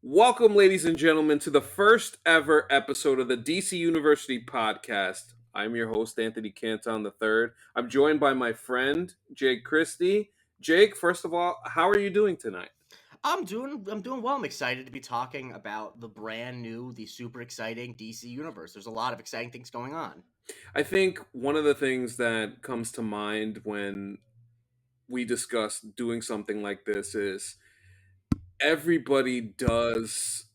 Welcome, ladies and gentlemen, to the first ever episode of the DCUniversity podcast. I'm your host, Anthony Canton III. I'm joined by my friend, Jake Christie. Jake, first of all, how are you doing tonight? I'm doing well. I'm excited to be talking about the super exciting DC universe. There's a lot of exciting things going on. I think one of the things that comes to mind when we discuss doing something like this is everybody does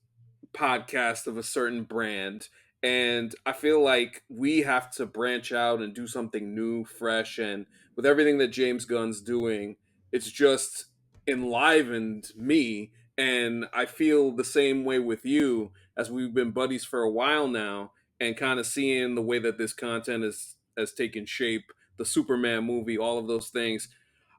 podcast of a certain brand, and I feel like we have to branch out and do something new, fresh, and with everything that James Gunn's doing, it's just enlivened me, and I feel the same way with you as we've been buddies for a while now, and kind of seeing the way that this content has taken shape, the Superman movie, all of those things.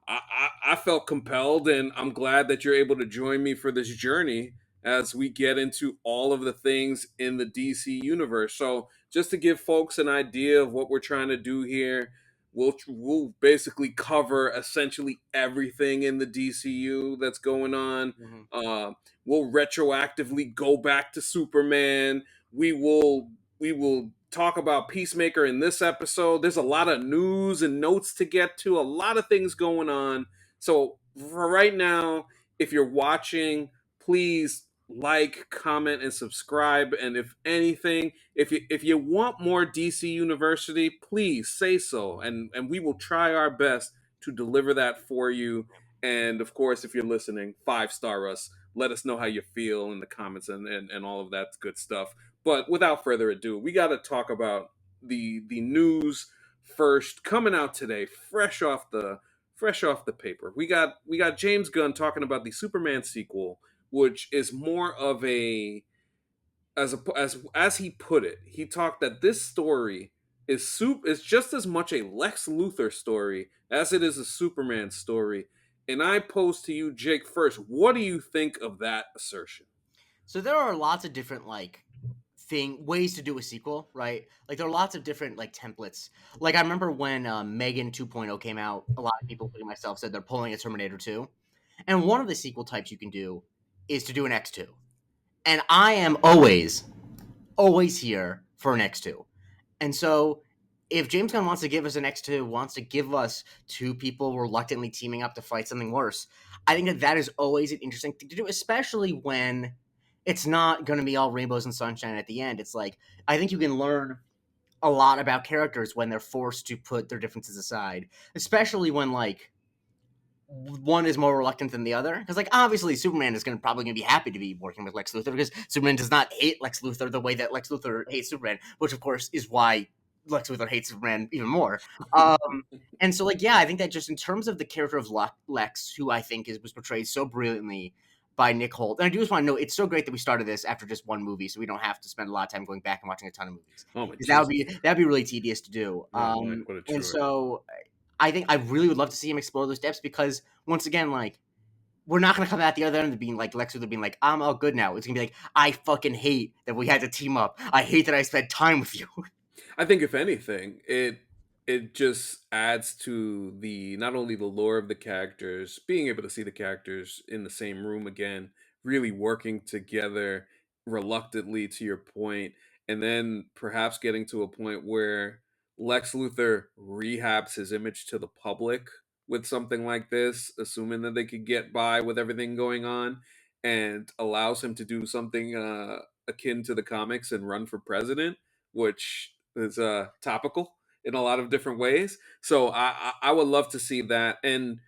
I felt compelled, and I'm glad that you're able to join me for this journey as we get into all of the things in the DC universe. So, just to give folks an idea of what we're trying to do here, we'll basically cover essentially everything in the DCU that's going on. Mm-hmm. We'll retroactively go back to Superman. We will talk about Peacemaker in this episode. There's a lot of news and notes to get to, a lot of things going on. So for right now, if you're watching, please like, comment, and subscribe. And if anything, if you want more DC University, please say so, and we will try our best to deliver that for you. And of course, if you're listening, 5-star us. Let us know how you feel in the comments and all of that good stuff. But without further ado, we got to talk about the news first, coming out today, fresh off the paper. We got James Gunn talking about the Superman sequel, which is more of a as he put it. He talked that this story is just as much a Lex Luthor story as it is a Superman story. And I pose to you, Jake, first. What do you think of that assertion? So there are lots of different ways to do a sequel, right? Like there are lots of different templates. Like I remember when Megan 2.0 came out, a lot of people, including myself, said they're pulling a Terminator 2, and one of the sequel types you can do is to do an X2. And I am always here for an X2. And so if James Gunn wants to give us an X2, wants to give us two people reluctantly teaming up to fight something worse, I think that is always an interesting thing to do, especially when it's not going to be all rainbows and sunshine at the end. It's like, I think you can learn a lot about characters when they're forced to put their differences aside, especially when one is more reluctant than the other, because obviously Superman is probably gonna be happy to be working with Lex Luthor, because Superman does not hate Lex Luthor the way that Lex Luthor hates Superman, which of course is why Lex Luthor hates Superman even more. And so yeah, I think that just in terms of the character of Lex, who I think was portrayed so brilliantly by Nick Holt, and I do just want to know, it's so great that we started this after just one movie, so we don't have to spend a lot of time going back and watching a ton of movies, Oh my because Jesus! that'd be really tedious to do. What a And chore. so I think I really would love to see him explore those depths, because once again, we're not gonna come out the other end of being like Lex Luthor being like, I'm all good now. It's gonna be like, I fucking hate that we had to team up. I hate that I spent time with you. I think if anything, it just adds to the not only the lore of the characters, being able to see the characters in the same room again, really working together reluctantly to your point, and then perhaps getting to a point where Lex Luthor rehabs his image to the public with something like this, assuming that they could get by with everything going on, and allows him to do something akin to the comics and run for president, which is topical in a lot of different ways. So I would love to see that, and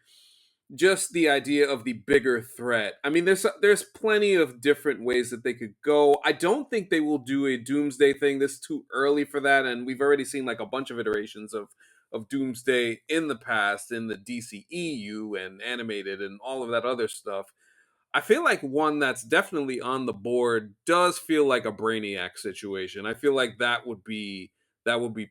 just the idea of the bigger threat. I mean, there's plenty of different ways that they could go. I don't think they will do a Doomsday thing. This is too early for that, and we've already seen like a bunch of iterations of Doomsday in the past in the DCEU and animated and all of that other stuff. I feel like one that's definitely on the board does feel like a Brainiac situation. I feel like that would be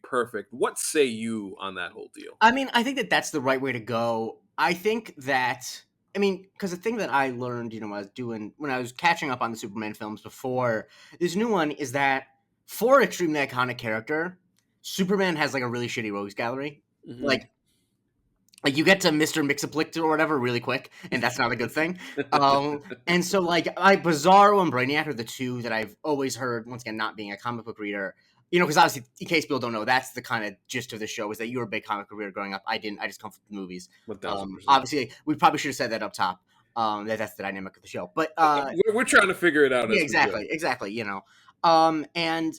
perfect. What say you on that whole deal? I mean, I think that that's the right way to go. I think that, I mean, because the thing that I learned, when I was catching up on the Superman films before this new one, is that for an extremely iconic character, Superman has a really shitty rogues gallery. Hmm. Like like you get to Mr. Mixaplict or whatever really quick, and that's not a good thing. And so like Bizarro and Brainiac are the two that I've always heard. Once again, not being a comic book reader, because obviously, in case people don't know, that's the kind of gist of the show is that you were a big comic book reader growing up. I didn't. I just come from the movies. 1000%. Obviously, we probably should have said that up top. That's the dynamic of the show. But We're trying to figure it out yeah, as we go. exactly. And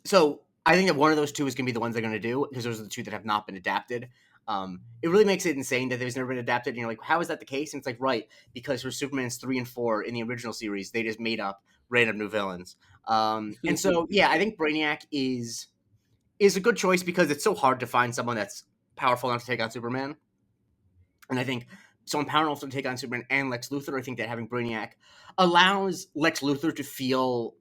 so I think that one of those two is going to be the ones they're going to do because those are the two that have not been adapted. It really makes it insane that they've never been adapted. And you're like, how is that the case? And it's like, right, because for Superman's 3 and 4 in the original series, they just made up random new villains. And so, yeah, I think Brainiac is a good choice because it's so hard to find someone that's powerful enough to take on Superman. And I think someone powerful enough to take on Superman and Lex Luthor, I think that having Brainiac allows Lex Luthor to feel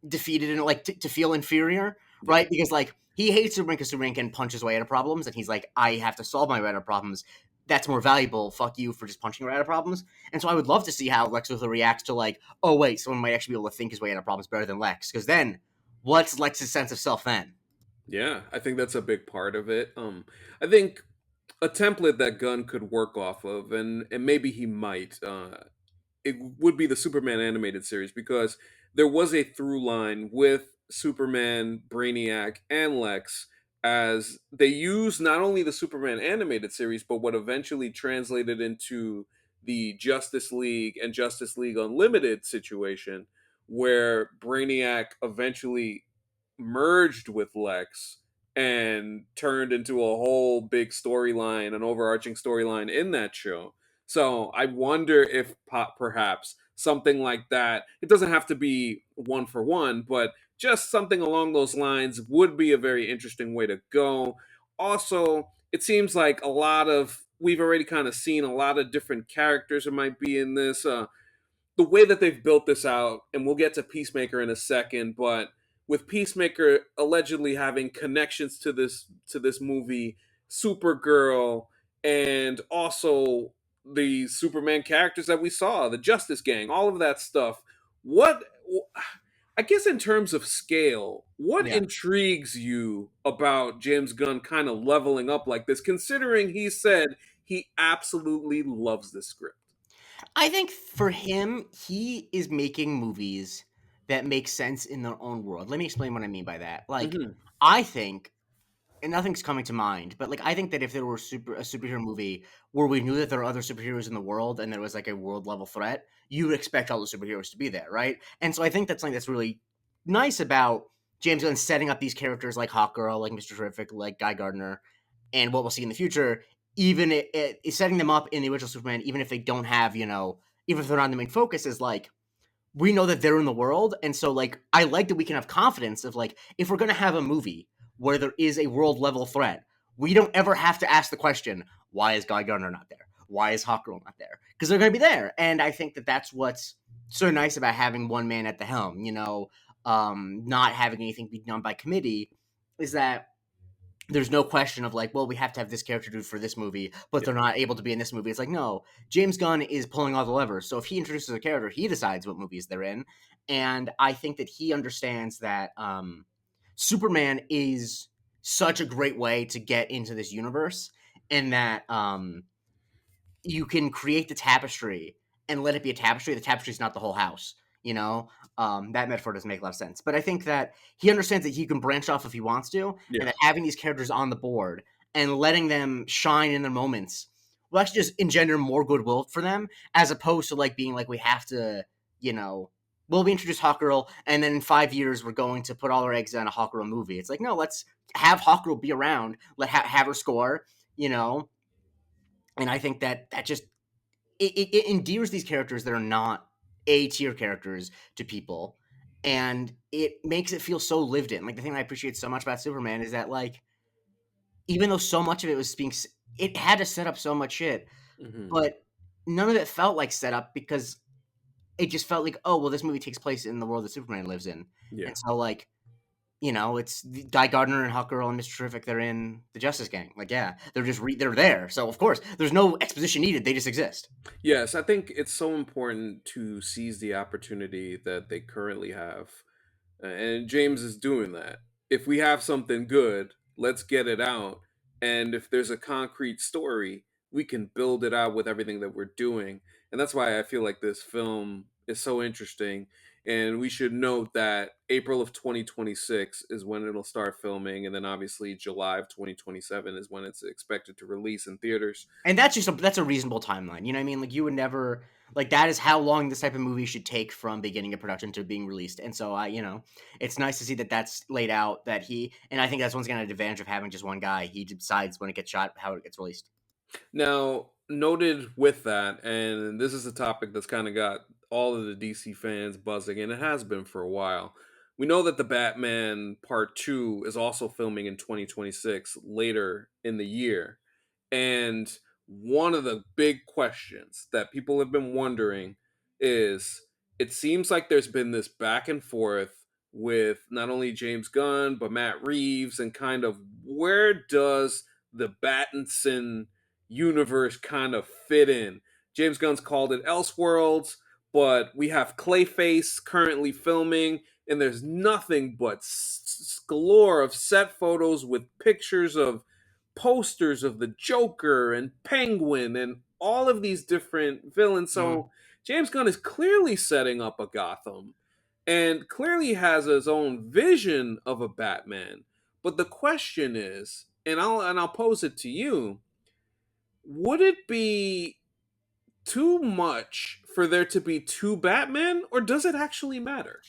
defeated and like to feel inferior, Yeah. right? Because like he hates Superman because Superman can punch his way out of problems, and he's like, I have to solve my way out of problems. That's more valuable. Fuck you for just punching your way out of problems. And so I would love to see how Lex Luthor reacts to like, oh wait, someone might actually be able to think his way out of problems better than Lex. Because then, what's Lex's sense of self then? Yeah, I think that's a big part of it. I think a template that Gunn could work off of, and maybe he might. It would be the Superman animated series because there was a through line with Superman, Brainiac, and Lex as they used not only the Superman animated series, but what eventually translated into the Justice League and Justice League Unlimited situation, where Brainiac eventually merged with Lex and turned into a whole big storyline, an overarching storyline in that show. So I wonder if perhaps something like that, it doesn't have to be one for one, but just something along those lines would be a very interesting way to go. Also, it seems like we've already kind of seen a lot of different characters that might be in this. The way that they've built this out, and we'll get to Peacemaker in a second, but with Peacemaker allegedly having connections to this movie, Supergirl, and also the Superman characters that we saw, the Justice Gang, all of that stuff. What I guess in terms of scale, what Yeah. intrigues you about James Gunn kind of leveling up like this, considering he said he absolutely loves this script? I think for him, he is making movies that make sense in their own world. Let me explain what I mean by that. Like, Hmm. I think and nothing's coming to mind, but like I think that if there were a superhero movie where we knew that there are other superheroes in the world and there was like a world level threat, you would expect all the superheroes to be there, right? And so I think that's something that's really nice about James Gunn setting up these characters like Hawkgirl, like Mr. Terrific, like Guy Gardner, and what we'll see in the future. Even setting them up in the original Superman, even if they don't have, even if they're not the main focus, is like we know that they're in the world, and so like I like that we can have confidence of like if we're gonna have a movie where there is a world level threat, we don't ever have to ask the question, why is Guy Gardner not there? Why is Hawkgirl not there? Because they're gonna be there, and I think that that's what's so nice about having one man at the helm. Not having anything be done by committee is that there's no question of like, well, we have to have this character do for this movie, but they're not able to be in this movie. It's like, no, James Gunn is pulling all the levers. So if he introduces a character, he decides what movies they're in. And I think that he understands that Superman is such a great way to get into this universe, and that you can create the tapestry and let it be a tapestry. The tapestry is not the whole house. That metaphor doesn't make a lot of sense. But I think that he understands that he can branch off if he wants to, and Yeah. that having these characters on the board and letting them shine in their moments will actually just engender more goodwill for them, as opposed to like being like we have to, you know, well, we introduce Hawkgirl, and then in 5 years we're going to put all our eggs in a Hawkgirl movie. It's like no, let's have Hawkgirl be around, have her score, you know, and I think that just it endears these characters that are not A tier characters to people, and it makes it feel so lived in. Like the thing I appreciate so much about Superman is that like even though so much of it was it had to set up so much shit, Hmm. but none of it felt like set up because it just felt like oh well this movie takes place in the world that Superman lives in, Yeah. and so like it's Guy Gardner and Hawkgirl and Mr. Terrific. They're in the Justice Gang. Like, yeah, they're just they're there. So of course, there's no exposition needed. They just exist. Yes, I think it's so important to seize the opportunity that they currently have. And James is doing that. If we have something good, let's get it out And if there's a concrete story, we can build it out with everything that we're doing. And that's why I feel like this film is so interesting. And we should note that April of 2026 is when it'll start filming. And then obviously July of 2027 is when it's expected to release in theaters. And that's just that's a reasonable timeline. You know what I mean? Like you would never like that is how long this type of movie should take from beginning of production to being released. And so I, it's nice to see that that's laid out. That he and I think that's once again an advantage of having just one guy. He decides when it gets shot, how it gets released. Now, noted with that, and this is a topic that's kind of got all of the DC fans buzzing, and it has been for a while. We know that the Batman Part 2 is also filming in 2026 later in the year. And one of the big questions that people have been wondering is it seems like there's been this back and forth with not only James Gunn, but Matt Reeves, and kind of where does the Battinson universe kind of fit in? James Gunn's called it Elseworlds, but we have Clayface currently filming, and there's nothing but galore of set photos with pictures of posters of the Joker and Penguin and all of these different villains. Mm-hmm. So James Gunn is clearly setting up a Gotham and clearly has his own vision of a Batman. But the question is, and I'll pose it to you, would it be too much for there to be two Batman, or does it actually matter?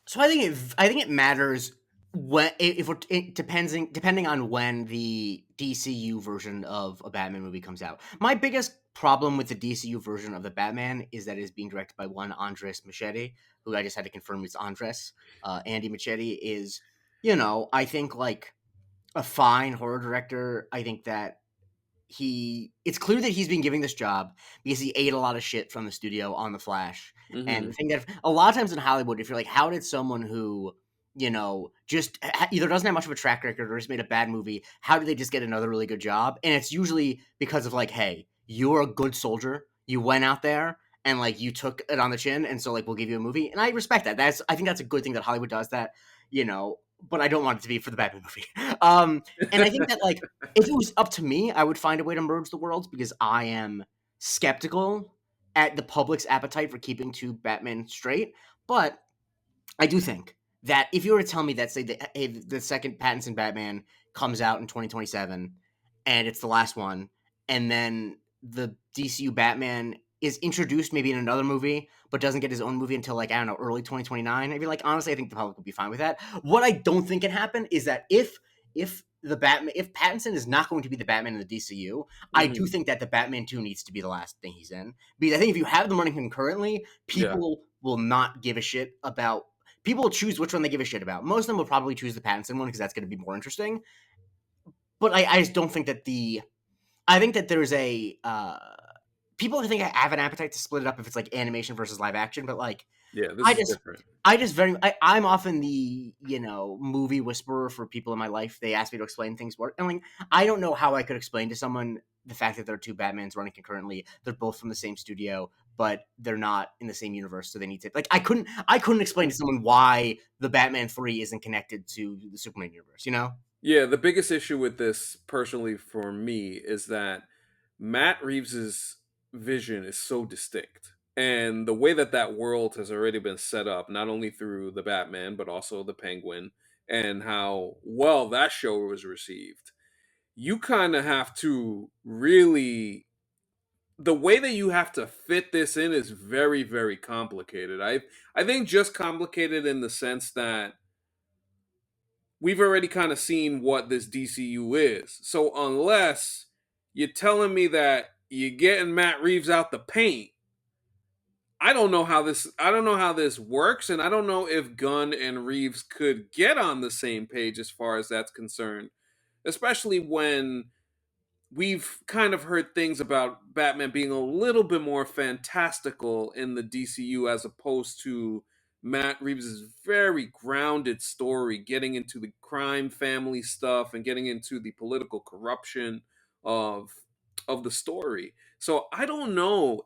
So I think it matters when if we're it depending on when the DCU version of a Batman movie comes out. My biggest problem with the DCU version of the Batman is that it is being directed by one Andres Machete, who I just had to confirm is Andres. Andy Machete is, I think like a fine horror director. I think that it's clear that he's been giving this job because he ate a lot of shit from the studio on the Flash. And the Hmm. thing that a lot of times in Hollywood, if you're like, how did someone who just either doesn't have much of a track record or just made a bad movie, how did they just get another really good job? And it's usually because of like, hey, you're a good soldier, you went out there and like you took it on the chin, and so like we'll give you a movie. And I respect that. I think that's a good thing that Hollywood does that, but I don't want it to be for the Batman movie. And I think that like if it was up to me, I would find a way to merge the worlds because I am skeptical at the public's appetite for keeping two Batman straight. But I do think that if you were to tell me that, say, the second Pattinson Batman comes out in 2027 and it's the last one, and then the DCU Batman is introduced maybe in another movie, but doesn't get his own movie until like, I don't know, early 2029, I'd be like, honestly, I think the public would be fine with that. What I don't think can happen is that if Pattinson is not going to be the Batman in the DCU, I do Hmm. think that the Batman 2 needs to be the last thing he's in. Because I think if you have them running concurrently, Yeah. people will not give a shit about people will choose which one they give a shit about. Most of them will probably choose the Pattinson one because that's going to be more interesting. But I just don't think that I think that there's a people I think I have an appetite to split it up if it's like animation versus live action. But like Yeah, this I is just different. I'm often the movie whisperer for people in my life. They ask me to explain things work, and like I don't know how I could explain to someone the fact that there are two Batmans running concurrently. They're both from the same studio, but they're not in the same universe, so they need to like I couldn't explain to someone why the Batman 3 isn't connected to the Superman universe. Yeah, the biggest issue with this, personally for me, is that Matt Reeves's vision is so distinct, and the way that that world has already been set up, not only through the Batman but also the Penguin, and how well that show was received. You kind of have to really, the way that you have to fit this in is very, very complicated. I think just complicated in the sense that we've already kind of seen what this DCU is. So unless you're telling me that you're getting Matt Reeves out the paint, I don't know how this works, and I don't know if Gunn and Reeves could get on the same page as far as that's concerned, especially when we've kind of heard things about Batman being a little bit more fantastical in the DCU as opposed to Matt Reeves' very grounded story, getting into the crime family stuff and getting into the political corruption of the story. So I don't know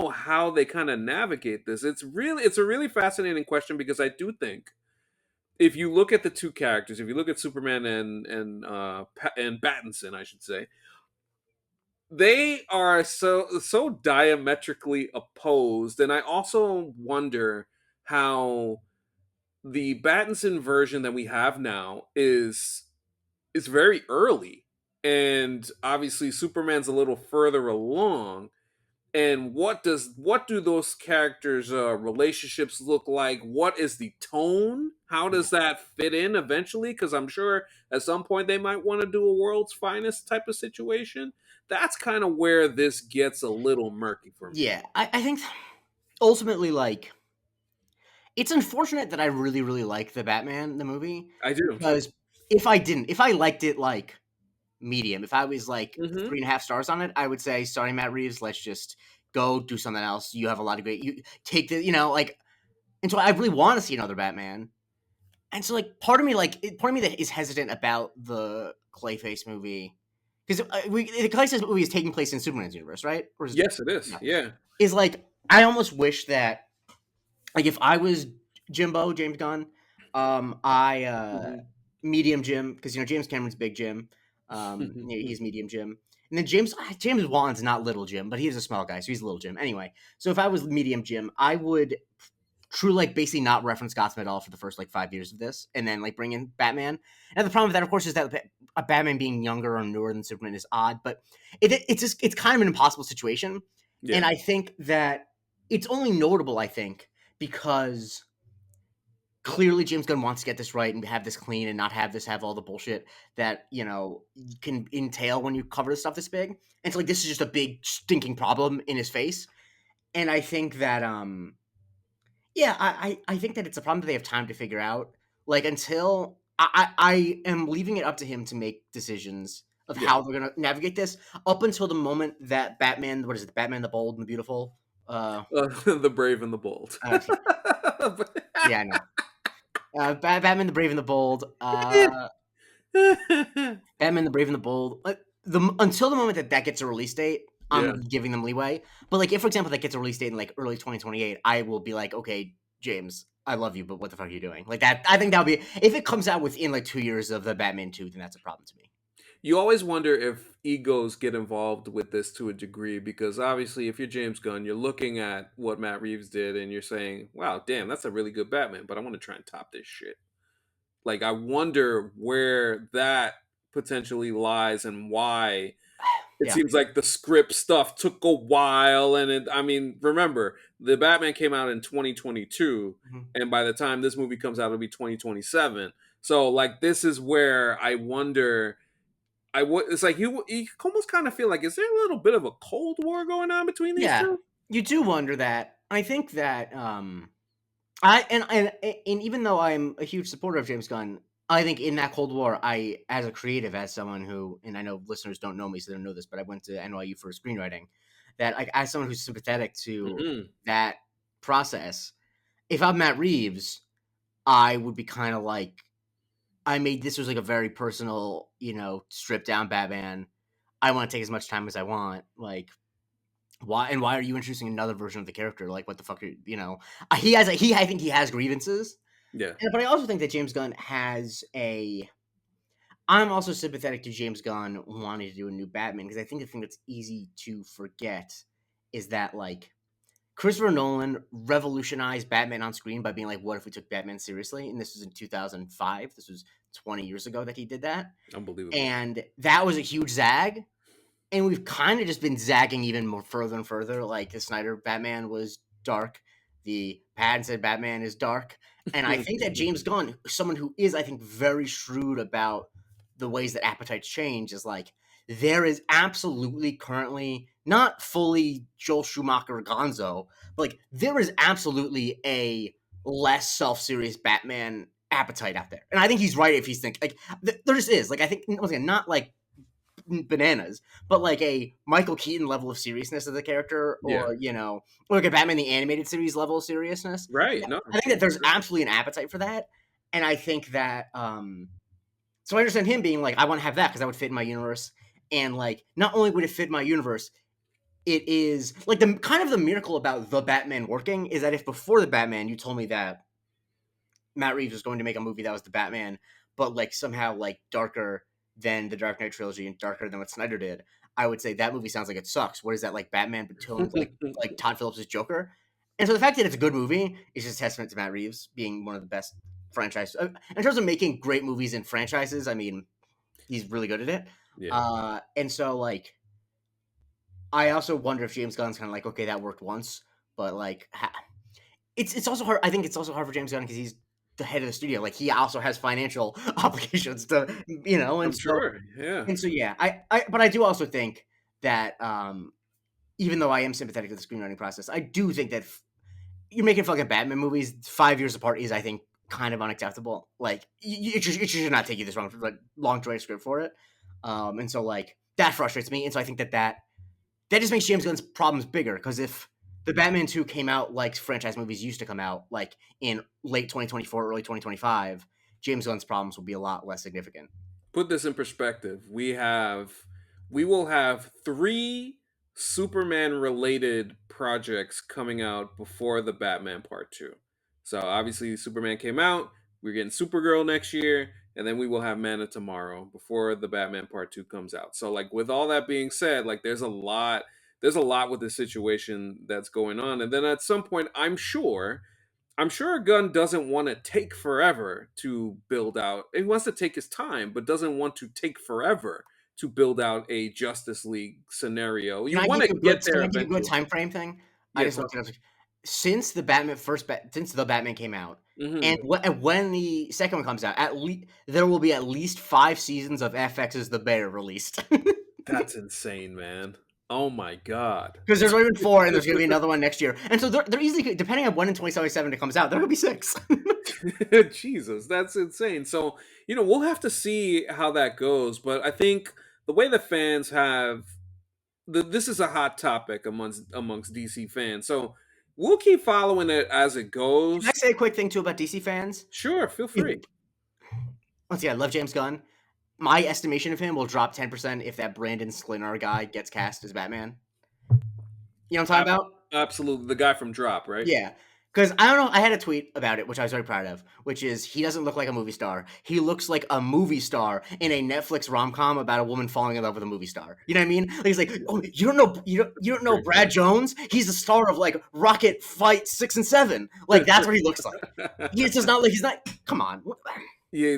how they kind of navigate this. It's a really fascinating question because I do think if you look at the two characters, if you look at Superman and Pattinson, I should say, they are so diametrically opposed, and I also wonder how the Pattinson version that we have now is very early, and obviously Superman's a little further along. And what do those characters relationships look like? What is the tone? How does that fit in eventually? Because I'm sure at some point they might want to do a world's finest type of situation. That's kind of where this gets a little murky for me. Yeah, I think ultimately, like, it's unfortunate that I really, really like the Batman, the movie, I do too. because if I liked it like medium, if I was like Hmm. 3.5 stars on it, I would say, starting Matt Reeves, let's just go do something else. You have a lot of great, you take the, like, and so I really want to see another Batman. And so, like, part of me that is hesitant about the Clayface movie, because the Clayface movie is taking place in Superman's universe, right? Or is it? Yes, it is. Yeah. Yeah. Is like, I almost wish that, like, if I was Jimbo, James Gunn, I Hmm. medium Jim, because James Cameron's big Jim, he's medium Jim, and then James Wan's not little Jim, but he is a small guy, so he's little Jim. Anyway, so if I was medium Jim, I would true, like, basically not reference Gotham at all for the first like 5 years of this, and then like bring in Batman. And the problem with that, of course, is that a Batman being younger or newer than Superman is odd, but it's kind of an impossible situation. And Yeah. I think that it's only notable, I think, because clearly James Gunn wants to get this right and have this clean and not have all the bullshit that can entail when you cover stuff this big. And so, like, this is just a big stinking problem in his face. And I think that yeah, I think that it's a problem that they have time to figure out. Like, until I am leaving it up to him to make decisions of Yeah. how they're gonna navigate this, up until the moment that Batman, what is it, Batman the Bold and the Beautiful? The brave and the bold. Uh yeah, I know. Batman the Brave and the Bold. Batman the Brave and the Bold. Until the moment that that gets a release date, Yeah. I'm giving them leeway. But like, if for example that gets a release date in like early 2028, I will be like, okay, James, I love you, but what the fuck are you doing? Like that, I think that would be, if it comes out within like 2 years of the Batman 2, then that's a problem to me. You always wonder if egos get involved with this to a degree, because obviously if you're James Gunn, you're looking at what Matt Reeves did and you're saying, wow, damn, that's a really good Batman, but I want to try and top this shit. Like, I wonder where that potentially lies and why it Yeah. seems like the script stuff took a while. And I mean, remember, the Batman came out in 2022, Mhm. and by the time this movie comes out, it'll be 2027. So, like, this is where I wonder. It's like you almost kind of feel like, is there a little bit of a cold war going on between these Yeah. two? You do wonder that. I think that and even though I'm a huge supporter of James Gunn, I think in that Cold War, I, as a creative, as someone who, and I know listeners don't know me, so they don't know this, but I went to NYU for screenwriting. That, like, as someone who's sympathetic to Hmm. that process, if I'm Matt Reeves, I would be kind of like, I made this was like a very personal, stripped down Batman. I want to take as much time as I want. Like, why are you introducing another version of the character? Like, what the fuck I think he has grievances. Yeah. But I also think that James Gunn has a. I'm also sympathetic to James Gunn wanting to do a new Batman, because I think the thing that's easy to forget is that, like, Christopher Nolan revolutionized Batman on screen by being like, "What if we took Batman seriously?" And this was in 2005. This was 20 years ago that he did that, Unbelievable. and that was a huge zag. And we've kind of just been zagging even more further and further. Like, the Snyder Batman was dark, the Pattinson Batman is dark, and I think that James Gunn, someone who is, I think, very shrewd about the ways that appetites change, is like, there is absolutely currently not fully Joel Schumacher Gonzo, but like, there is absolutely a less self-serious Batman appetite out there, and I think he's right if he's thinking like there just is, like, I think, once again, not like bananas, but like a Michael Keaton level of seriousness of the character, Yeah. or or like a Batman the Animated Series level of seriousness. Right. No. I think that there's absolutely an appetite for that, and I think that so I understand him being like, I want to have that because that would fit in my universe, and like, not only would it fit my universe, it is like the kind of the miracle about the Batman working is that if before the Batman you told me that Matt Reeves was going to make a movie that was the Batman, but like somehow like darker than the Dark Knight trilogy and darker than what Snyder did, I would say that movie sounds like it sucks. What is that, like Batman but toned like Todd Phillips' Joker? And so the fact that it's a good movie is just a testament to Matt Reeves being one of the best franchise in terms of making great movies and franchises. I mean, he's really good at it. Yeah. And so like I also wonder if James Gunn's kind of like, okay, that worked once, but like it's also hard. I think it's also hard for James Gunn because he's the head of the studio. Like he also has financial obligations to, I'm sure. Yeah. and so yeah. But I do also think that even though I am sympathetic to the screenwriting process, I do think that you're making fucking Batman movies 5 years apart is, I think, kind of unacceptable. Like it should not take you this long to write a script for it. And so like that frustrates me. And so I think that just makes James Gunn's problems bigger because if the Batman 2 came out like franchise movies used to come out, like in late 2024, early 2025, James Gunn's problems will be a lot less significant. Put this in perspective. We will have 3 Superman related projects coming out before the Batman Part 2. So obviously Superman came out, we're getting Supergirl next year, and then we will have Man of Tomorrow before the Batman Part 2 comes out. So like with all that being said, like there's a lot with the situation that's going on. And then at some point I'm sure Gunn doesn't want to take forever to build out. He wants to take his time, but doesn't want to take forever to build out a Justice League scenario. You want to get Can there I give you a good eventually. time frame thing? I Yeah, just looked it up. Since the Batman since the Batman came out, and hmm when the second one comes out, at least there will be at least 5 seasons of FX's The Bear released. That's insane, man. Oh my god. Because there's already been 4, and there's going to be another one next year. And so they're easily, depending on when in 2077 it comes out, there could be 6. Jesus, that's insane. So, we'll have to see how that goes. But I think the way the fans this is a hot topic amongst DC fans. So we'll keep following it as it Can I goes. say a quick thing too about DC fans? Sure, feel free. Once again, I love James Gunn. My estimation of him will drop 10% if that Brandon Sklenar guy gets cast as Batman. You know what I'm talking Ab- about? Absolutely, the guy from Drop, right? Yeah. Because I don't know, I had a tweet about it, which I was very proud of, which is he doesn't look like a movie star. He looks like a movie star in a Netflix rom-com about a woman falling in love with a movie star. You know what I mean? Like, he's like, oh, you don't know Very Brad Jones? He's the star of like Rocket Fight 6 and 7. Like that's what he looks like. He's just not like he's not. Come on. Yeah,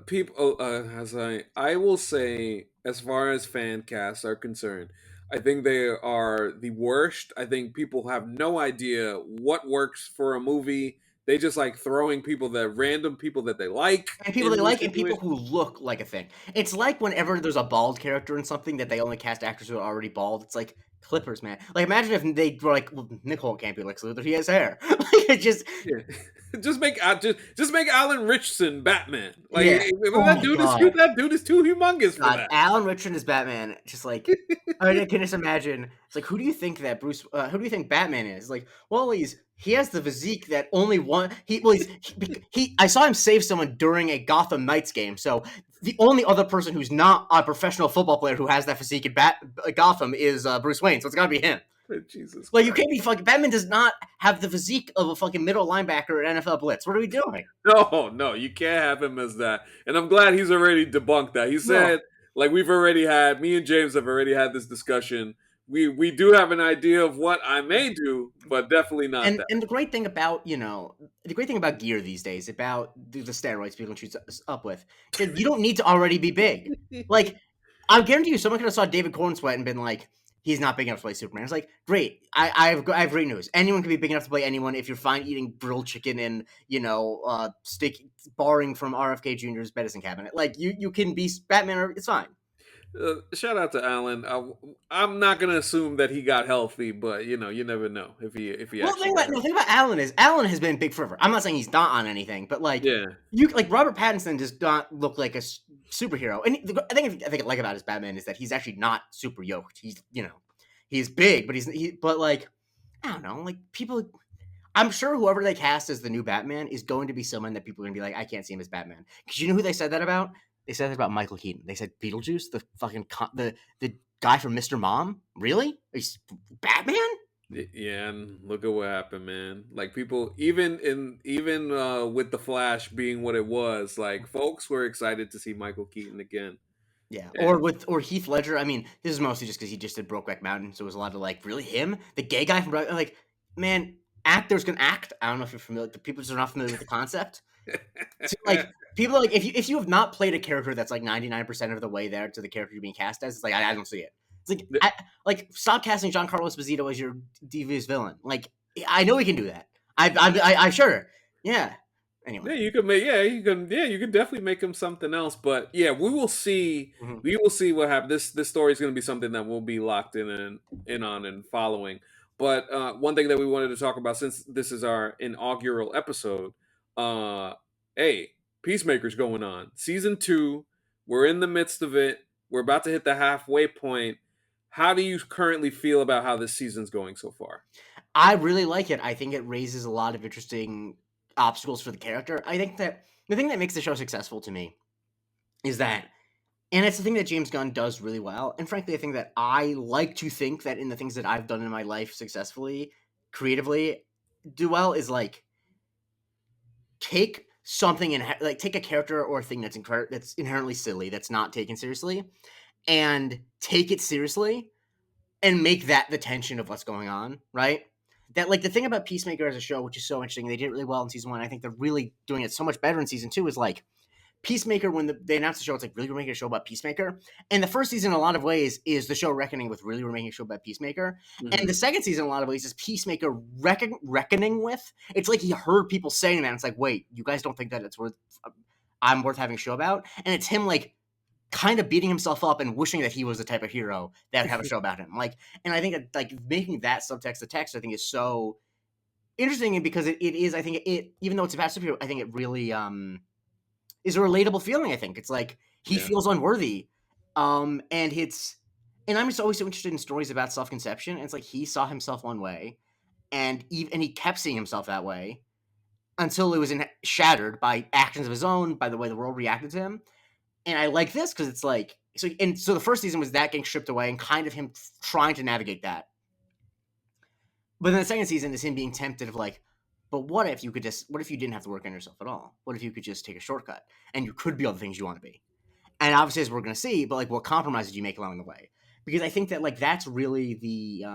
people. As I will say, as far as fan casts are concerned, I think they are the worst. I think people have no idea what works for a movie. They just like throwing random people that they like And people they in these like and people situations. who look like a thing. It's like whenever there's a bald character in something that they only cast actors who are already bald. It's like Clippers, man. Like imagine if they were like, well, Nick Holt can't be Lex Luthor. He has hair. Like it just Yeah. just make Alan Richardson Batman. Like yeah. Oh that my dude is god. that dude is too humongous for God, that. Alan Richardson is Batman. Just like I mean, I can just imagine. It's like, who do you think that who do you think Batman is? Like, well, he has the physique that only one. I saw him save someone during a Gotham Knights game. So the only other person who's not a professional football player who has that physique in Gotham is Bruce Wayne. So it's got to be him. Jesus Like, you Christ. can't be fucking. Batman does not have the physique of a fucking middle linebacker at NFL Blitz. What are we doing? No, no, you can't have him as that. And I'm glad he's already debunked that. He No. said, like me and James have already had this discussion. We do have an idea of what I may do, but definitely not that. And the great thing about gear these days, about the steroids people shoot up with, is that you don't need to already be big. Like I guarantee you, someone could have saw David Cornsweat and been like, he's not big enough to play Superman. It's like, great, I have great news. Anyone can be big enough to play anyone if you're fine eating grilled chicken and steak, barring from RFK Jr.'s medicine cabinet. Like you can be Batman, or it's fine. Shout out to Alan. I'm not gonna assume that he got healthy, but you never know if he Well, actually got the healthy. thing about Alan is Alan has been big forever. I'm not saying he's not on anything, but like Yeah, Robert Pattinson does not look like a superhero. And I think I like about his Batman is that he's actually not super yoked. He's big, but but like I don't know, like people. I'm sure whoever they cast as the new Batman is going to be someone that people are gonna be like, I can't see him as Batman. Because you know who they said that about? They said that about Michael Keaton. They said Beetlejuice, the fucking the guy from Mr. Mom. Really? He's Batman? Yeah, and look at what happened, man. Like people, even with the Flash being what it was, like folks were excited to see Michael Keaton again. Yeah, And or Heath Ledger. I mean, this is mostly just because he just did Brokeback Mountain, so it was a lot of like, really him, the gay guy from like, man, actors can act. I don't know if you're familiar. The people just are not familiar with the concept. So, like, people are like, if you have not played a character that's like 99% of the way there to the character you're being cast as, it's like I don't see it. It's like like stop casting Giancarlo Esposito as your devious villain. Like I know he can do that. I sure, yeah. Anyway, Yeah, you could make. Yeah, you can definitely make him something else. But yeah, we will see. mhm. We will see what happens. This story is going to be something that we'll be locked in on and following. But one thing that we wanted to talk about, since this is our inaugural episode, uh, hey, Peacemaker's going on season 2. We're in the midst of it. We're about to hit the halfway point. How do you currently feel about how this season's going so far? I really like it. I think it raises a lot of interesting obstacles for the character. I think that the thing that makes the show successful to me is that, and it's the thing that James Gunn does really well. And frankly, I think that I like to think that in the things that I've done in my life successfully, creatively, do well is like take something and like take a character or a thing that's inherently silly, that's not taken seriously, and take it seriously and make that the tension of what's going on, right? That like the thing about Peacemaker as a show, which is so interesting, they did it really well in season 1. I think they're really doing it so much better in season 2. Is like Peacemaker, when they announced the show, it's like, really, we're making a show about Peacemaker. And the first season, in a lot of ways, is the show reckoning with, really, we're making a show about Peacemaker. And Hmm. the second season, in a lot of ways, is Peacemaker reckoning with. It's like he heard people saying that. And it's like, wait, you guys don't think that I'm worth having a show about? And it's him like kind of beating himself up and wishing that he was the type of hero that would have a show about him. Like, and I think that like making that subtext the text, I think is so interesting because it is. I think it, even though it's about superhero, I think it really is a relatable feeling. I think it's like he Yeah. feels unworthy, and and I'm just always so interested in stories about self conception. And it's like he saw himself one way, and he kept seeing himself that way until it was shattered by actions of his own, by the way the world reacted to him. And I like this because it's like so the first season was that getting stripped away and kind of him trying to navigate that. But then the second season is him being tempted of like, but what if you didn't have to work on yourself at all? What if you could just take a shortcut and you could be all the things you want to be? And obviously, as we're going to see, but like, what compromises you make along the way? Because I think that like that's really the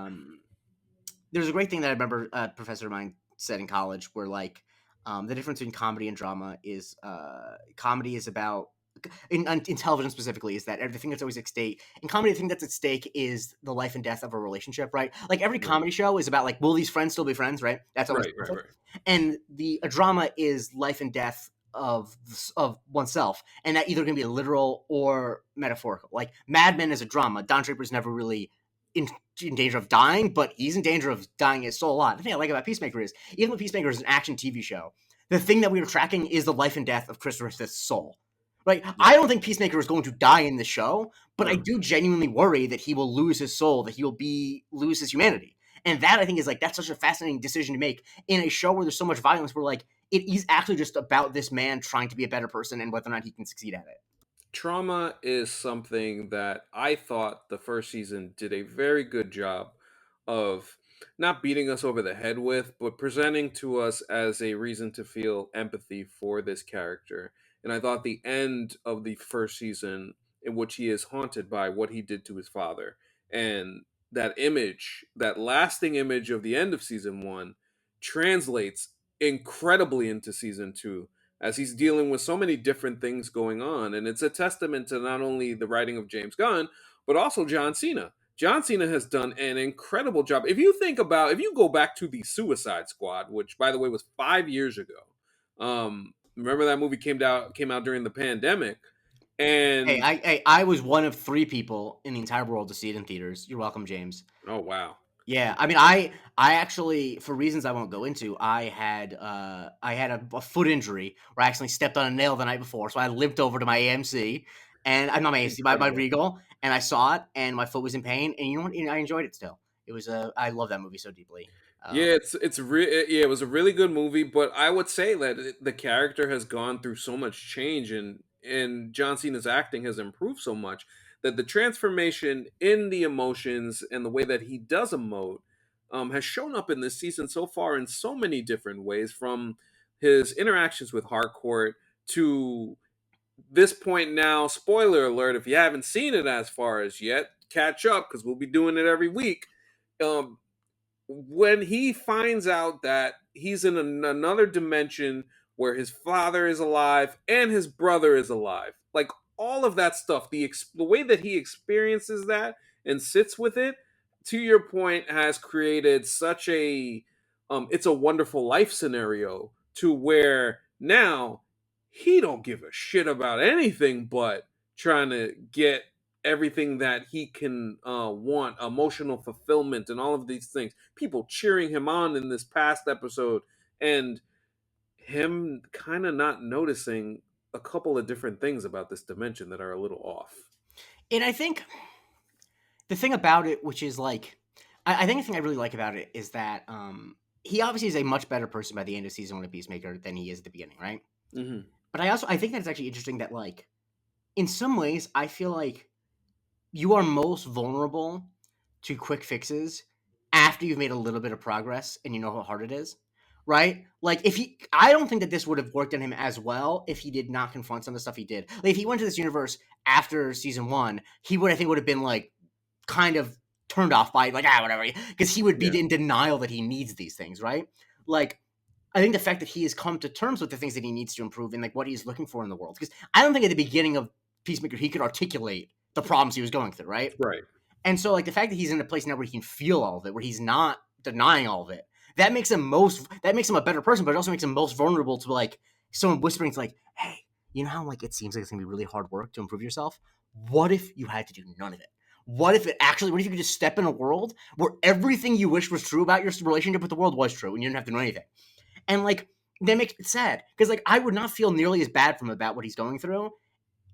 there's a great thing that I remember a professor of mine said in college, where like the difference between comedy and drama is comedy is about in television specifically is that everything that's always at stake in comedy, the thing that's at stake is the life and death of a relationship, right? Like every Right. comedy show is about like, will these friends still be friends, right? That's always Right. the Right. conflict. Right. And a drama is life and death of oneself, and that either going to be literal or metaphorical. Like Mad Men is a drama. Don Draper's never really in, in danger of dying, but he's in danger of dying his soul a lot. The thing I like about Peacemaker is, even though Peacemaker is an action TV show, the thing that we are tracking is the life and death of Christopher Smith's soul. Like, Yeah. I don't think Peacemaker is going to die in the show, but I No. do genuinely worry that he will lose his soul, that he will lose his humanity. And that I think is like that's such a fascinating decision to make in a show where there's so much violence. Where like it is actually just about this man trying to be a better person and whether or not he can succeed at it. Trauma is something that I thought the first season did a very good job of not beating us over the head with, but presenting to us as a reason to feel empathy for this character. And I thought the end of the first season, in which he is haunted by what he did to his father, and that image, that lasting image of the end of season 1, translates incredibly into season 2, as he's dealing with so many different things going on. And it's a testament to not only the writing of James Gunn, but also John Cena. John Cena has done an incredible job. If you go back to the Suicide Squad, which by the way was 5 years ago, remember that movie came out during the pandemic, Hey, and I was one of 3 people in the entire world to see it in theaters. You're welcome, James. oh wow, Yeah, I mean, I actually, for reasons I won't go into, I had a foot injury where I actually stepped on a nail the night before, so I limped over to my AMC, and I'm not my AMC, my incredible. Regal, and I saw it, and my foot was in pain, and you know what? I enjoyed it still. It was I love that movie so deeply. Yeah, it was a really good movie, but I would say that the character has gone through so much change, and John Cena's acting has improved so much that the transformation in the emotions and the way that he does emote has shown up in this season so far in so many different ways, from his interactions with Harcourt to this point now. Spoiler alert, if you haven't seen it as far as yet, catch up because we'll be doing it every week. Um, when he finds out that he's in another dimension where his father is alive and his brother is alive, like all of that stuff, the way that he experiences that and sits with it, to your point, has created such a it's a wonderful life scenario to where now he don't give a shit about anything but trying to get everything that he can want, emotional fulfillment and all of these things, people cheering him on in this past episode, and him kind of not noticing a couple of different things about this dimension that are a little off. And I think the thing about it, which is like, I think the thing I really like about it is that he obviously is a much better person by the end of season one of Peacemaker than he is at the beginning, right? Hmm. But I think that it's actually interesting that like in some ways I feel like you are most vulnerable to quick fixes after you've made a little bit of progress and you know how hard it is, right? Like if he, I don't think that this would have worked on him as well if he did not confront some of the stuff he did. Like if he went to this universe after season one, he would, I think, would have been like kind of turned off by it, like whatever, because he would be Yeah. in denial that he needs these things, right? Like I think the fact that he has come to terms with the things that he needs to improve and like what he's looking for in the world, because I don't think at the beginning of Peacemaker he could articulate the problems he was going through, right? Right. And so like the fact that he's in a place now where he can feel all of it, where he's not denying all of it, that makes him a better person, but it also makes him most vulnerable to like someone whispering to like, hey, you know how like it seems like it's gonna be really hard work to improve yourself? What if you had to do none of it? What if you could just step in a world where everything you wish was true about your relationship with the world was true and you didn't have to know anything? And like that makes it sad because like I would not feel nearly as bad from about what he's going through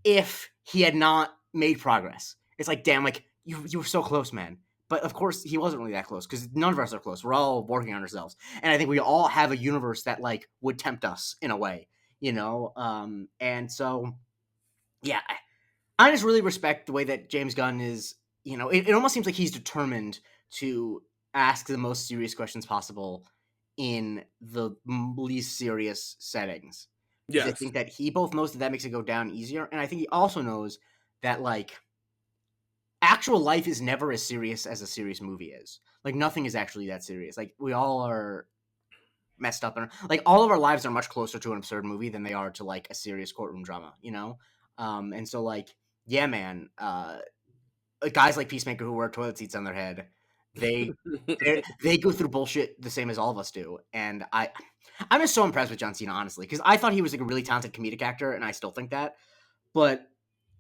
if he had not made progress. It's like, damn, like you were so close, man. But of course, he wasn't really that close because none of us are close. We're all working on ourselves, and I think we all have a universe that like would tempt us in a way, you know. And so, yeah, I just really respect the way that James Gunn is. You know, it almost seems like he's determined to ask the most serious questions possible in the least serious settings because I Yes. think that he both knows that that makes it go down easier, and I think he also knows that like actual life is never as serious as a serious movie is. Like nothing is actually that serious. Like we all are messed up, and like all of our lives are much closer to an absurd movie than they are to like a serious courtroom drama, you know. And so like yeah, man, guys like Peacemaker who wear toilet seats on their head, they they go through bullshit the same as all of us do, and I'm just so impressed with John Cena honestly because I thought he was like a really talented comedic actor, and I still think that, but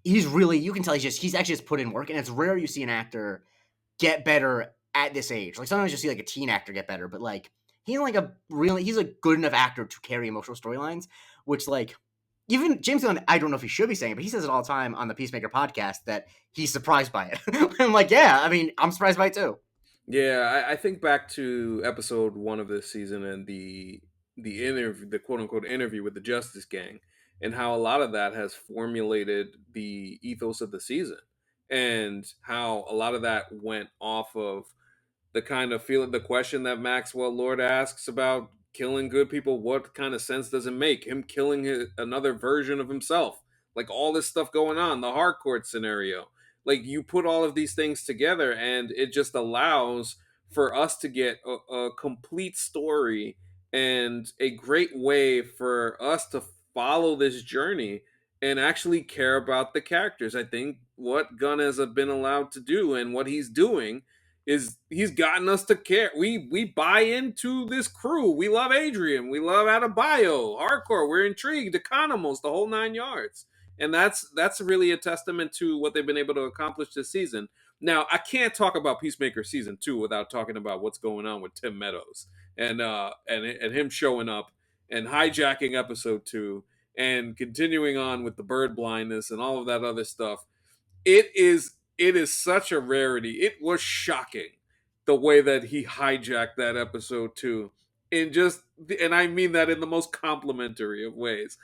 he's really you can tell he's actually just put in work, and it's rare you see an actor get better at this age. Like sometimes you see like a teen actor get better, but like he's a good enough actor to carry emotional storylines, which like even James Gunn, I don't know if he should be saying it, but he says it all the time on the Peacemaker podcast that he's surprised by it. I'm like, yeah, I mean, I'm surprised by it too. Yeah, I think back to episode one of this season and the interview, the quote unquote interview with the Justice Gang, and how a lot of that has formulated the ethos of the season, and how a lot of that went off of the kind of feeling, the question that Maxwell Lord asks about killing good people. What kind of sense does it make? Him killing another version of himself, like all this stuff going on, the Harcourt scenario. Like you put all of these things together, and it just allows for us to get a complete story and a great way for us to follow this journey and actually care about the characters. I think what Gunn has been allowed to do and what he's doing is he's gotten us to care. We buy into this crew. We love Adrian. We love Adebayo, Hardcore. We're intrigued. Economos, the whole nine yards. And that's really a testament to what they've been able to accomplish this season. Now, I can't talk about Peacemaker season 2 without talking about what's going on with Tim Meadows and him showing up and hijacking episode 2 and continuing on with the bird blindness and all of that other stuff. It is such a rarity. It was shocking the way that he hijacked that episode too. And I mean that in the most complimentary of ways.